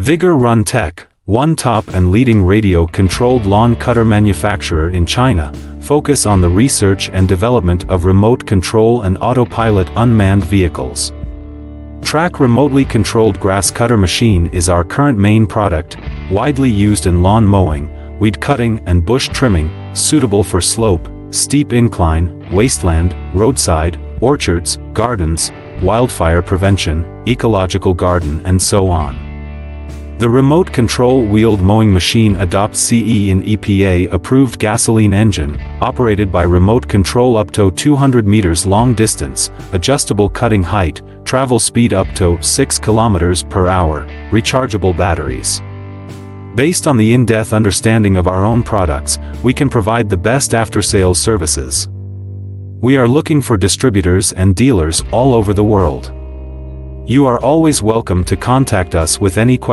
Vigor Run Tech, one top and leading radio-controlled lawn cutter manufacturer in China, focus on the research and development of remote control and autopilot unmanned vehicles. Track remotely controlled grass cutter machine is our current main product, widely used in lawn mowing, weed cutting and bush trimming, suitable for slope, steep incline, wasteland, roadside, orchards, gardens, wildfire prevention, ecological garden and so on. The remote control wheeled mowing machine adopts CE and EPA-approved gasoline engine, operated by remote control up to 200 meters long distance, adjustable cutting height, travel speed up to 6 kilometers per hour, rechargeable batteries. Based on the in-depth understanding of our own products, we can provide the best after-sales services. We are looking for distributors and dealers all over the world. You are always welcome to contact us with any questions.